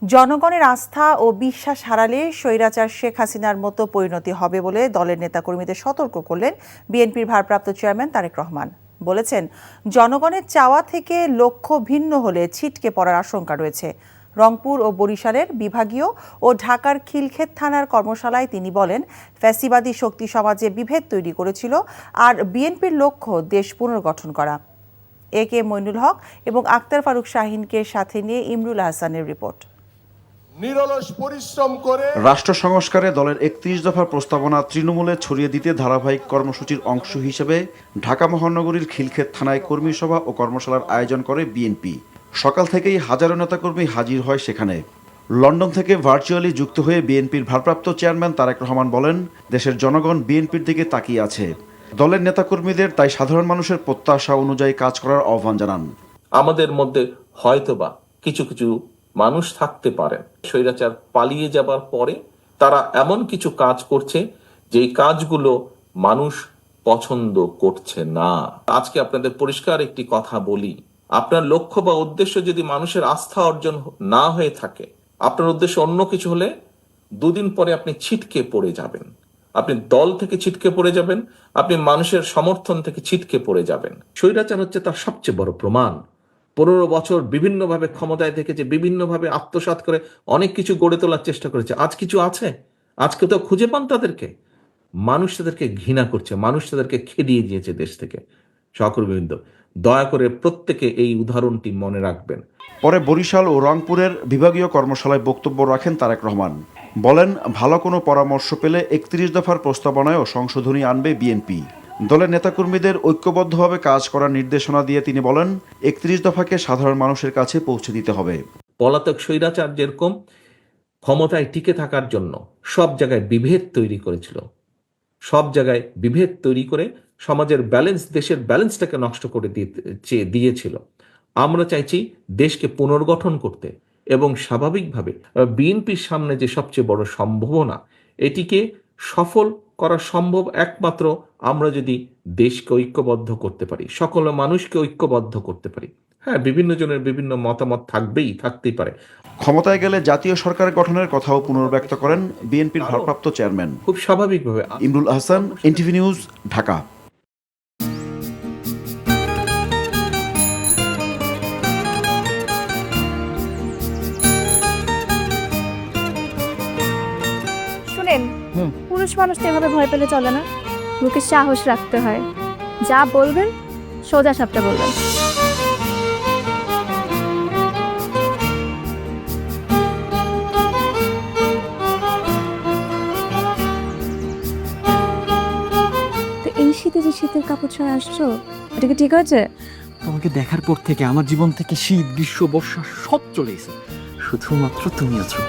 জনগণের আস্থা ও বিশ্বাস হারালে স্বৈরাচার শেখ হাসিনার মতো পরিণতি হবে বলে দলের নেতাকর্মীদের সতর্ক করলেন বিএনপির ভারপ্রাপ্ত চেয়ারম্যান তারেক রহমান। বলেছেন, জনগণের চাওয়া থেকে লক্ষ্য ভিন্ন হলে ছিটকে পড়ার আশঙ্কা রয়েছে। রংপুর ও বরিশালের বিভাগীয় ও ঢাকার খিলক্ষেত থানার কর্মশালায় তিনি বলেন, ফ্যাসিবাদী শক্তি সমাজে বিভেদ তৈরি করেছিল, আর বিএনপির লক্ষ্য দেশ পুনর্গঠন করা। এ কে মইনুল হক এবং আক্তার ফারুক শাহিনকে সাথে নিয়ে ইমরুল হাসানের রিপোর্ট। নিরলস পরিশ্রম করে রাষ্ট্র সংস্কারে দলের ৩১ দফার প্রস্তাবনা তৃণমূলে ছড়িয়ে দিতে ধারাবাহিক কর্মসূচির অংশ হিসেবে ঢাকা মহানগরীর খিলক্ষেত থানায় কর্মী সভা ও কর্মশালার আয়োজন করে বিএনপি। সকাল থেকেই হাজারো নেতাকর্মী হাজির হয় সেখানে। লন্ডন থেকে ভার্চুয়ালি যুক্ত হয়ে বিএনপির ভারপ্রাপ্ত চেয়ারম্যান তারেক রহমান বলেন, দেশের জনগণ বিএনপির দিকে তাকিয়ে আছে। দলের নেতাকর্মীদের তাই সাধারণ মানুষের প্রত্যাশা অনুযায়ী কাজ করার আহ্বান জানান। আমাদের মধ্যে হয়তোবা কিছু কিছু মানুষ থাকতে পারেন স্বৈরাচার পালিয়ে যাবার পরে তারা এমন কিছু কাজ করছে যে কাজগুলো মানুষ পছন্দ করছে না। আজকে আপনাদের পরিষ্কার একটি কথা বলি, আপনার লক্ষ্য বা উদ্দেশ্য যদি মানুষের আস্থা অর্জন না হয়ে থাকে, আপনার উদ্দেশ্য অন্য কিছু হলে দুদিন পরে আপনি ছিটকে পড়ে যাবেন। আপনি দল থেকে ছিটকে পড়ে যাবেন, আপনি মানুষের সমর্থন থেকে ছিটকে পড়ে যাবেন। স্বৈরাচার হচ্ছে তার সবচেয়ে বড় প্রমাণ। ১৫ বছর বিভিন্নভাবে ক্ষমতায় থেকেছে, বিভিন্নভাবে আত্মসাৎ করে অনেক কিছু গড়ে তোলার চেষ্টা করেছে। আজ কিছু আছে, আজকে তো খুঁজে পান তাদেরকে। মানুষ তাদেরকে ঘৃণা করছে, মানুষ তাদেরকে খেদিয়ে দিয়েছে দেশ থেকে। সহকর্মীবৃন্দ, দয়া করে প্রত্যেকে এই উদাহরণটি মনে রাখবেন। পরে বরিশাল ও রংপুরের বিভাগীয় কর্মশালায় বক্তব্য রাখেন তারেক রহমান। বলেন, ভালো কোনো পরামর্শ পেলে ৩১ দফার প্রস্তাবনায়ও সংশোধনী আনবে বিএনপি। দলের নেতাকর্মীদের ঐক্যবদ্ধভাবে কাজ করার নির্দেশনা দিয়ে তিনি বলেন, ৩১ দফাকে সাধারণ মানুষের কাছে পৌঁছে দিতে হবে। পলাতক স্বৈরাচার যেরকম ক্ষমতায় টিকে থাকার জন্য সব জায়গায় বিভেদ তৈরি করেছিল, সব জায়গায় বিভেদ তৈরি করে সমাজের ব্যালেন্স, দেশের ব্যালেন্সটাকে নষ্ট করে দিয়েছিল। আমরা চাইছি দেশকে পুনর্গঠন করতে এবং স্বাভাবিকভাবে বিএনপির সামনে যে সবচেয়ে বড় সম্ভাবনা, এটিকে সফল করা সম্ভব একমাত্র আমরা যদি দেশকে ঐক্যবদ্ধ করতে পারি, সকল মানুষকে ঐক্যবদ্ধ করতে পারি। হ্যাঁ, বিভিন্ন জনের বিভিন্ন মতামত থাকতেই পারে। ক্ষমতায় গেলে জাতীয় সরকার গঠনের কথাও পুনর্ব্যক্ত করেন বিএনপির ভারপ্রাপ্ত চেয়ারম্যান। খুব স্বাভাবিকভাবে। Imrul Hasan, NTV news, Dhaka. শুনেন, পুরুষ মানুষ তো এভাবে ভয় পেলে চলে না, মুখে সাহস রাখতে হয়। যা বলবেন সোজা সাপটা বলবেন। তো এই শীতে যে শীতের কাপড় ছাড়া আসছো, এটা কি ঠিক আছে? তোমাকে দেখার পর থেকে আমার জীবন থেকে শীত, গ্রীষ্ম, বর্ষা সব চলে গেছে, শুধুমাত্র তুমি আছো।